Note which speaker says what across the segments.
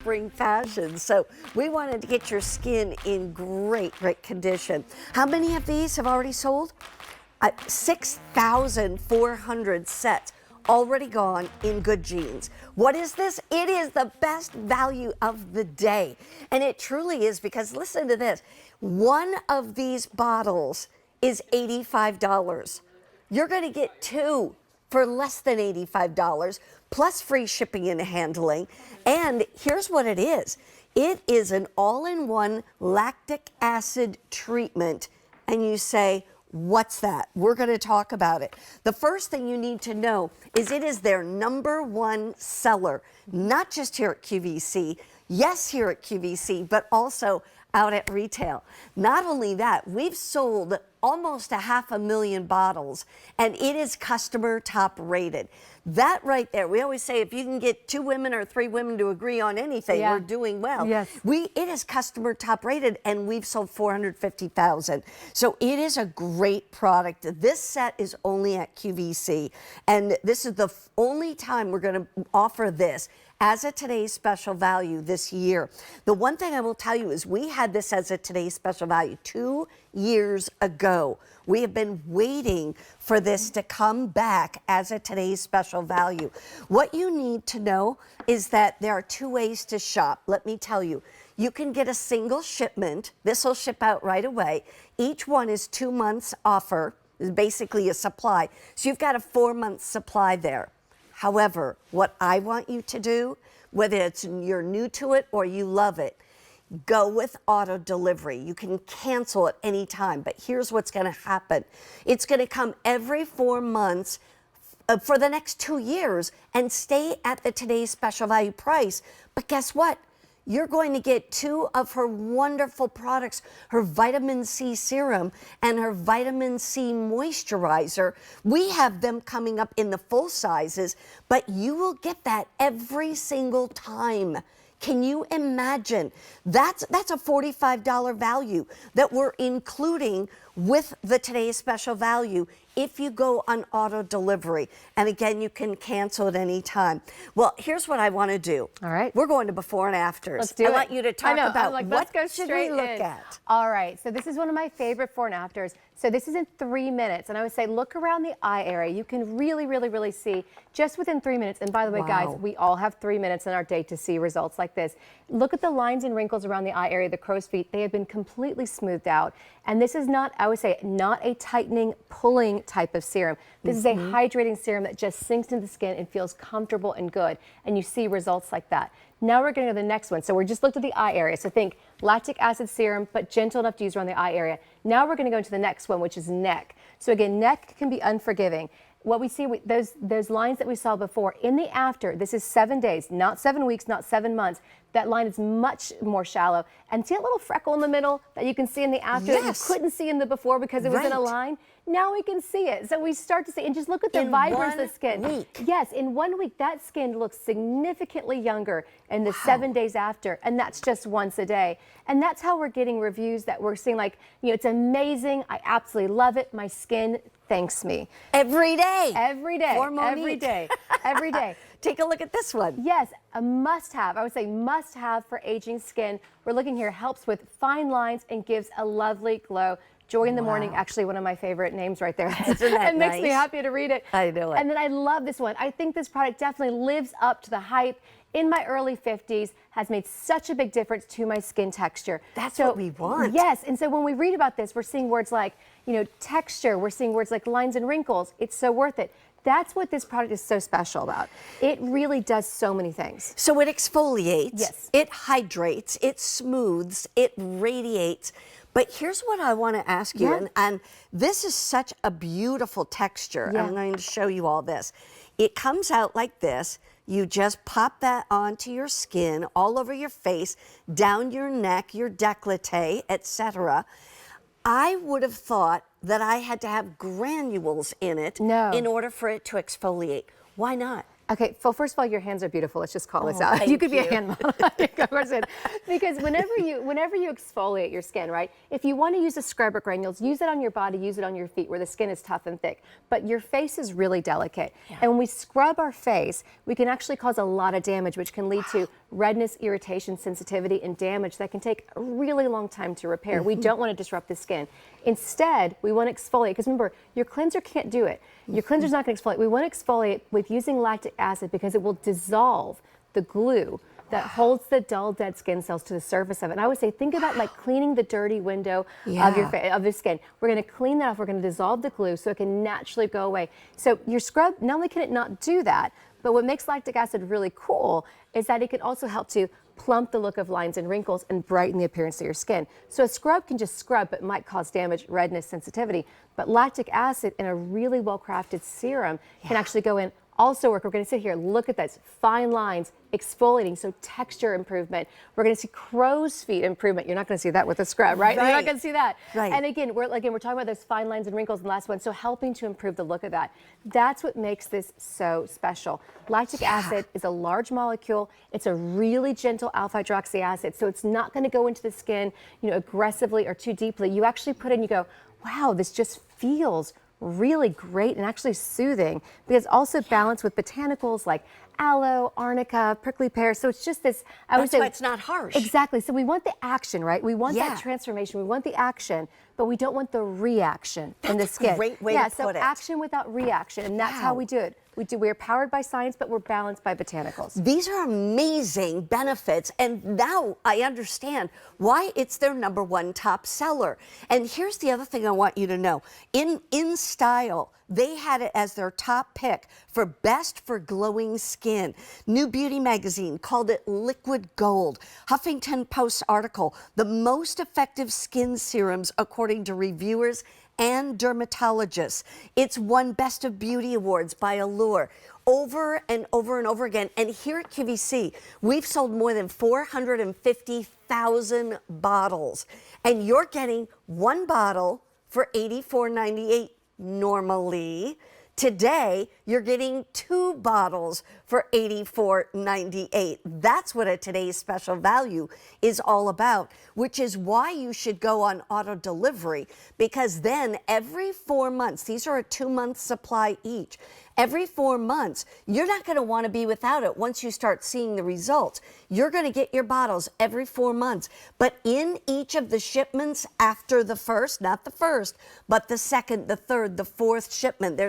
Speaker 1: spring fashion. So we wanted to get your skin in great condition. How many of these have already sold? 6,400 sets already gone in Good Jeans. What is this? It is the best value of the day. And it truly is, because listen to this. One of these bottles is $85. You're going to get two for less than $85, plus free shipping and handling. And here's what it is. It is an all-in-one lactic acid treatment. And you say, what's that? We're going to talk about it. The first thing you need to know is it is their #1 seller, not just here at QVC. Yes, here at QVC, but also out at retail. Not only that, we've sold almost 500,000 bottles, and it is customer top rated. That right there, we always say if you can get 2 women or 3 women to agree on anything, we're doing well.
Speaker 2: Yes.
Speaker 1: It is customer top rated, and we've sold 450,000. So it is a great product. This set is only at QVC, and this is the only time we're going to offer this as a today's special value this year. The one thing I will tell you is we had this as a today's special value 2 years ago. We have been waiting for this to come back as a today's special value. What you need to know is that there are 2 ways to shop. Let me tell you. You can get a single shipment. This will ship out right away. Each one is 2 months offer, basically a supply. So you've got a 4-month supply there. However, what I want you to do, whether you're new to it or you love it, go with auto delivery. You can cancel at any time, but here's what's going to happen. It's going to come every 4 months for the next 2 years and stay at the today's special value price. But guess what? You're going to get 2 of her wonderful products, her vitamin C serum and her vitamin C moisturizer. We have them coming up in the full sizes, but you will get that every single time. Can you imagine? That's a $45 value that we're including with the today's special value if you go on auto delivery. And again, you can cancel at any time. Well, here's what I want to do.
Speaker 2: All right.
Speaker 1: We're going to before and afters.
Speaker 2: Let's do it.
Speaker 1: I want you to talk about
Speaker 2: let's go
Speaker 1: what should we look
Speaker 2: in.
Speaker 1: at.
Speaker 2: All right. So this is one of my favorite before and afters. So this is in 3 minutes. And I would say look around the eye area. You can really see just within 3 minutes. And by the way, guys, we all have 3 minutes in our day to see results like this. Look at the lines and wrinkles around the eye area, the crow's feet. They have been completely smoothed out. And this is not, I would say, not a tightening, pulling type of serum. This is a hydrating serum that just sinks into the skin and feels comfortable and good. And you see results like that. Now we're going to go to the next one. So we just looked at the eye area. So think lactic acid serum, but gentle enough to use around the eye area. Now we're going to go into the next one, which is neck. So again, neck can be unforgiving. What we see, those lines that we saw before, in the after, this is 7 days, not 7 weeks, not 7 months. That line is much more shallow. And see a little freckle in the middle that you can see in the after that you couldn't see in the before because it was in a line? Now we can see it. So we start to see, and just look at the vibrance of the skin.
Speaker 1: Week.
Speaker 2: Yes, in 1 week, that skin looks significantly younger in the 7 days after, and that's just once a day. And that's how we're getting reviews that we're seeing like, you know, it's amazing. I absolutely love it. My skin thanks me.
Speaker 1: Every day.
Speaker 2: Every day.
Speaker 1: For Monique.
Speaker 2: Every day. Every day.
Speaker 1: Take a look at this one.
Speaker 2: Yes, a must-have. I would say must-have for aging skin. We're looking here, helps with fine lines and gives a lovely glow. Joy in the morning, actually one of my favorite names right there.
Speaker 1: Isn't that
Speaker 2: It makes me
Speaker 1: nice?
Speaker 2: happy to read it.
Speaker 1: I know it.
Speaker 2: And then I love this one. I think this product definitely lives up to the hype. In my early 50s, has made such a big difference to my skin texture.
Speaker 1: That's what we want.
Speaker 2: Yes, and so when we read about this, we're seeing words like, you know, texture. We're seeing words like lines and wrinkles. It's so worth it. That's what this product is so special about. It really does so many things.
Speaker 1: So it exfoliates,
Speaker 2: Yes.
Speaker 1: it hydrates, it smooths, it radiates. But here's what I want to ask you, and this is such a beautiful texture. I'm going to show you all this. It comes out like this. You just pop that onto your skin, all over your face, down your neck, your décolleté, etc. I would have thought that I had to have granules in it in order for it to exfoliate. Why not?
Speaker 2: Okay, well, first of all, your hands are beautiful. Let's just call this out. You could be a hand model. Of course it. Because whenever you exfoliate your skin, right? If you want to use a scrub or granules, use it on your body, use it on your feet where the skin is tough and thick. But your face is really delicate. And when we scrub our face, we can actually cause a lot of damage, which can lead to redness, irritation, sensitivity, and damage that can take a really long time to repair. We don't want to disrupt the skin. Instead, we want to exfoliate, because remember, your cleanser can't do it. Your cleanser's not going to exfoliate. We want to exfoliate with using lactic acid because it will dissolve the glue that holds the dull, dead skin cells to the surface of it. And I would say, think about like cleaning the dirty window of your skin. We're going to clean that off. We're going to dissolve the glue so it can naturally go away. So your scrub, not only can it not do that, but what makes lactic acid really cool is that it can also help to plump the look of lines and wrinkles and brighten the appearance of your skin. So a scrub can just scrub, but might cause damage, redness, sensitivity. But lactic acid in a really well-crafted serum can actually go in. Also work, we're going to sit here, look at this, fine lines, exfoliating, so texture improvement. We're going to see crow's feet improvement. You're not going to see that with a scrub, right? You're not going to see that.
Speaker 1: Right.
Speaker 2: And again, we're talking about those fine lines and wrinkles in the last one, so helping to improve the look of that. That's what makes this so special. Lactic acid is a large molecule. It's a really gentle alpha hydroxy acid, so it's not going to go into the skin, aggressively or too deeply. You actually put in, you go, wow, this just feels really great and actually soothing, because also balanced with botanicals like aloe, arnica, prickly pear. So it's just this, I would say,
Speaker 1: that's why it's not harsh.
Speaker 2: Exactly. So we want the action, right? We want that transformation. We want the action, but we don't want the reaction in the skin.
Speaker 1: That's a great way to put
Speaker 2: so
Speaker 1: it.
Speaker 2: action without reaction, and that's how we do it. We're powered by science, but we're balanced by botanicals.
Speaker 1: These are amazing benefits, and now I understand why it's their #1 top seller. And here's the other thing I want you to know. In Style, they had it as their top pick for best for glowing skin. New Beauty magazine called it liquid gold. Huffington Post article, the most effective skin serums according to reviewers and dermatologists. It's won Best of Beauty awards by Allure over and over and over again. And here at QVC, we've sold more than 450,000 bottles. And you're getting one bottle for $84.98 normally. Today, you're getting 2 bottles for $84.98. That's what a today's special value is all about, which is why you should go on auto delivery, because then every 4 months, these are a 2-month supply each. Every 4 months, you're not going to want to be without it once you start seeing the results. You're going to get your bottles every 4 months. But in each of the shipments after the first, not the first, but the second, the third, the fourth shipment,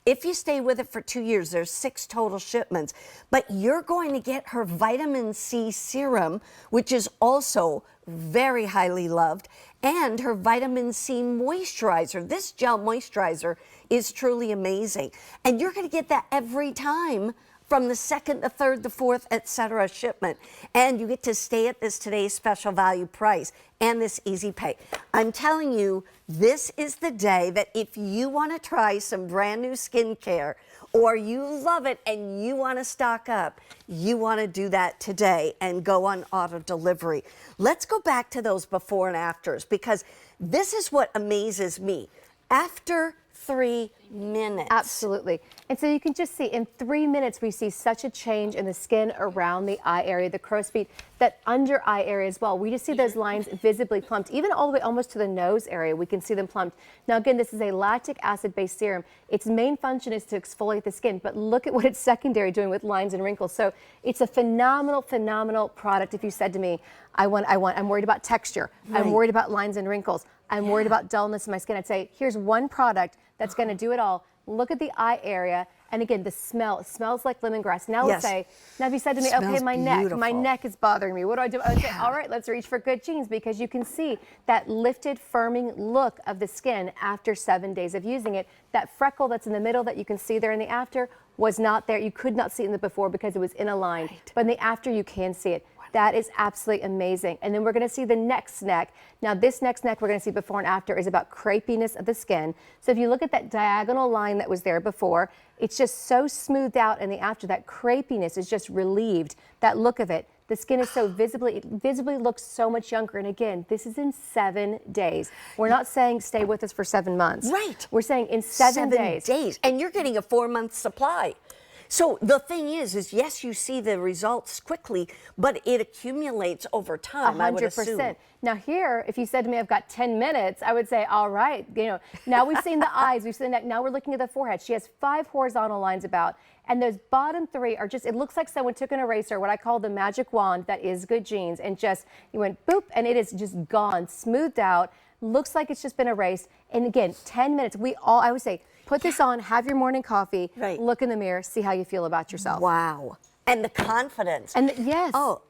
Speaker 1: if you stay with it for 2 years, there's 6 total shipments. But you're going to get her vitamin C serum, which is also very highly loved, and her vitamin C moisturizer. This gel moisturizer is truly amazing. And you're going to get that every time from the second, the third, the fourth, etc. shipment. And you get to stay at this today's special value price and this easy pay. I'm telling you, this is the day that if you want to try some brand new skincare, or you love it and you want to stock up, you want to do that today and go on auto delivery. Let's go back to those before and afters, because this is what amazes me. After 3 minutes.
Speaker 2: Absolutely. And so you can just see in 3 minutes, we see such a change in the skin around the eye area, the crow's feet, that under eye area as well. We just see those lines visibly plumped, even all the way almost to the nose area. We can see them plumped. Now, again, this is a lactic acid-based serum. Its main function is to exfoliate the skin, but look at what its secondary doing with lines and wrinkles. So it's a phenomenal, phenomenal product. If you said to me, I'm worried about texture. Right. I'm worried about lines and wrinkles. I'm worried about dullness in my skin. I'd say, here's one product that's going to do it all. Look at the eye area. And again, the smell, it smells like lemongrass. Now let's say, now if you said to me, okay, my neck is bothering me. What do I do? I would say, all right, let's reach for Good Genes, because you can see that lifted, firming look of the skin after 7 days of using it. That freckle that's in the middle that you can see there in the after was not there. You could not see it in the before because it was in a line. Right. But in the after, you can see it. That is absolutely amazing. And then we're going to see the next neck. Now, this next neck we're going to see before and after is about crepiness of the skin. So if you look at that diagonal line that was there before, it's just so smoothed out, and the after, that crepiness is just relieved. That look of it. The skin is so it visibly looks so much younger. And again, this is in 7 days. We're not saying stay with us for 7 months.
Speaker 1: Right.
Speaker 2: We're saying in 7 days.
Speaker 1: 7 days. And you're getting a 4-month supply. So the thing is yes, you see the results quickly, but it accumulates over time, I would assume.
Speaker 2: 100%. Now here, if you said to me, I've got 10 minutes, I would say, all right, now we've seen the eyes, we've seen the neck, now we're looking at the forehead. She has 5 horizontal lines about, and those bottom 3 are just, it looks like someone took an eraser, what I call the magic wand that is Good Genes, and just, you went boop, and it is just gone, smoothed out, looks like it's just been erased. And again, 10 minutes, I would say, put this on, have your morning coffee, look in the mirror, see how you feel about yourself.
Speaker 1: Wow. And the confidence.
Speaker 2: And yes.
Speaker 1: Oh,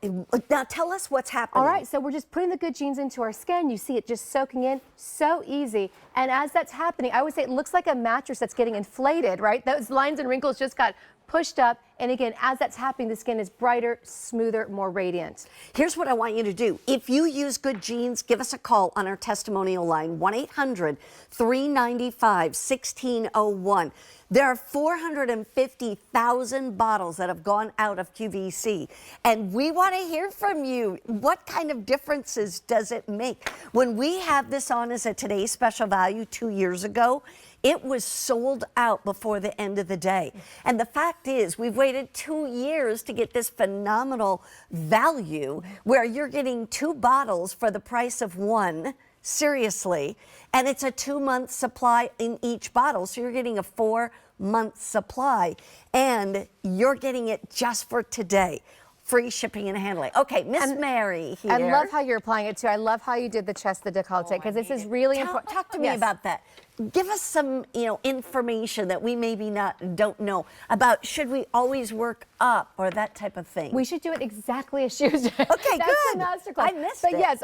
Speaker 1: now tell us what's happening.
Speaker 2: All right, so we're just putting the Good Genes into our skin. You see it just soaking in, so easy. And as that's happening, I would say it looks like a mattress that's getting inflated, right? Those lines and wrinkles just got pushed up. And again, as that's happening, the skin is brighter, smoother, more radiant. Here's what I want you to do. If you use Good Genes, give us a call on our testimonial line, 1-800-395-1601. There are 450,000 bottles that have gone out of QVC, and we want to hear from you. What kind of differences does it make? When we have this on as a today's special value 2 years ago, it was sold out before the end of the day. And the fact is, we've waited 2 years to get this phenomenal value where you're getting 2 bottles for the price of 1. Seriously. And it's a 2-month supply in each bottle. So you're getting a 4-month supply, and you're getting it just for today. Free shipping and handling. Okay, Miss Mary here.
Speaker 3: I love how you're applying it too. I love how you did the chest, the décolleté, because this is really important.
Speaker 1: Talk to me about that. Give us some, information that we maybe don't know about. Should we always work up or that type of thing?
Speaker 2: We should do it exactly as she was doing.
Speaker 1: Okay,
Speaker 2: That's
Speaker 1: good.
Speaker 2: the masterclass.
Speaker 1: I missed
Speaker 2: but
Speaker 1: it.
Speaker 2: Yes,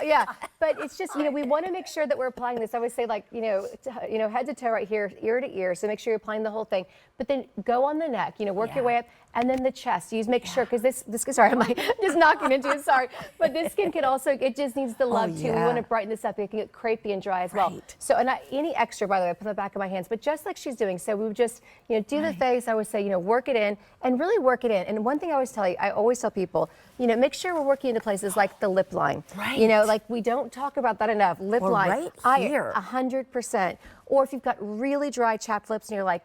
Speaker 2: yeah. But it's just, we want to make sure that we're applying this. I always say, like, head to toe right here, ear to ear. So make sure you're applying the whole thing. But then go on the neck. Work your way up, and then the chest. Make sure, because this. Sorry, I'm like just knocking into it. Sorry, but this skin can also. It just needs the love too. We want to brighten this up. It can get crepey and dry as well. So, and any extra, by the way, I put the back of my hands, but just like she's doing. So we would just, do the face. I would say, work it in and really work it in. And one thing I always tell people, make sure we're working into places like the lip line. Like we don't talk about that enough. Lip line.
Speaker 1: Right here.
Speaker 2: 100%. Or if you've got really dry, chapped lips and you're like,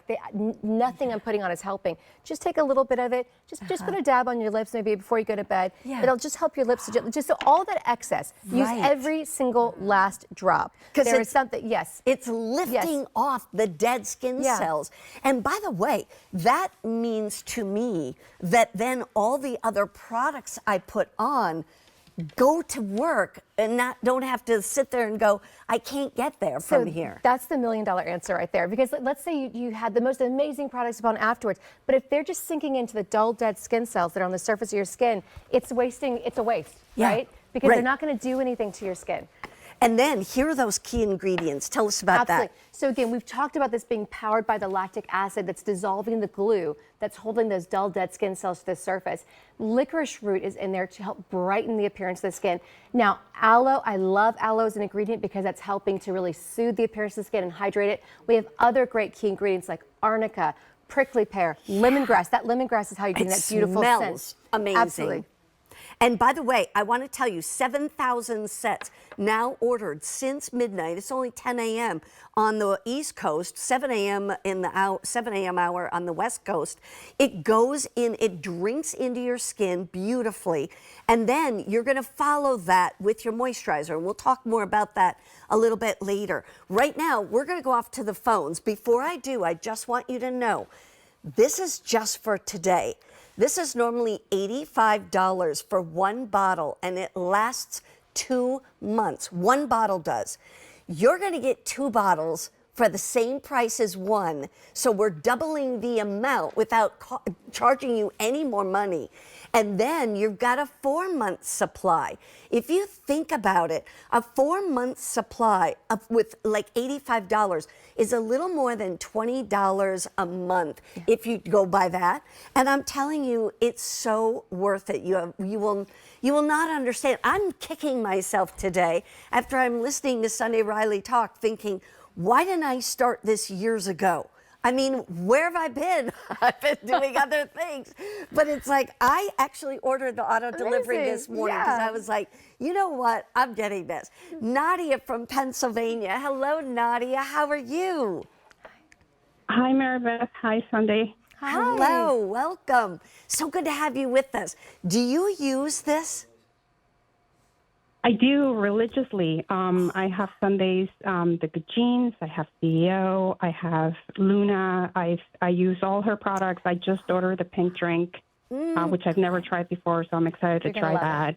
Speaker 2: nothing I'm putting on is helping, just take a little bit of it. Just put a dab on your lips maybe before you go to bed. It'll just help your lips. Just so all that excess. Use every single last drop. Because there is something,
Speaker 1: it's lifting off the dead skin cells. And by the way, that means to me that then all the other products I put on go to work and don't have to sit there and go, I can't get there from here.
Speaker 2: That's the $1 million answer right there. Because let's say you had the most amazing products upon afterwards, but if they're just sinking into the dull, dead skin cells that are on the surface of your skin, it's a waste, right? Because they're not going to do anything to your skin.
Speaker 1: And then here are those key ingredients. Tell us about that.
Speaker 2: So again, we've talked about this being powered by the lactic acid that's dissolving the glue that's holding those dull, dead skin cells to the surface. Licorice root is in there to help brighten the appearance of the skin. Now, aloe, I love aloe as an ingredient because that's helping to really soothe the appearance of the skin and hydrate it. We have other great key ingredients like arnica, prickly pear, lemongrass. That lemongrass is how you get that beautiful scent.
Speaker 1: It smells amazing.
Speaker 2: Absolutely.
Speaker 1: And by the way, I want to tell you, 7,000 sets now ordered since midnight. It's only 10 a.m. on the East Coast, 7 a.m. hour on the West Coast. It goes in, it drinks into your skin beautifully. And then you're going to follow that with your moisturizer. And we'll talk more about that a little bit later. Right now, we're going to go off to the phones. Before I do, I just want you to know, this is just for today. This is normally $85 for 1 bottle, and it lasts 2 months. 1 bottle does. You're going to get 2 bottles for the same price as 1, so we're doubling the amount without charging you any more money. And then you've got a 4-month supply. If you think about it, a 4-month supply with like $85 is a little more than $20 a month if you go by that. And I'm telling you, it's so worth it. You will not understand. I'm kicking myself today after I'm listening to Sunday Riley talk, thinking, why didn't I start this years ago? I mean, where have I been? I've been doing other things. But it's like, I actually ordered the auto delivery this morning because I was like, you know what? I'm getting this. Nadia from Pennsylvania. Hello, Nadia. How are you?
Speaker 4: Hi, Maribeth. Hi, Sunday.
Speaker 1: Hello, welcome. So good to have you with us. Do you use this?
Speaker 4: I do religiously. I have Sundays, the Good Jeans. I have C.E.O. I have Luna. I use all her products. I just ordered the pink drink, which I've never tried before, so I'm excited to try that.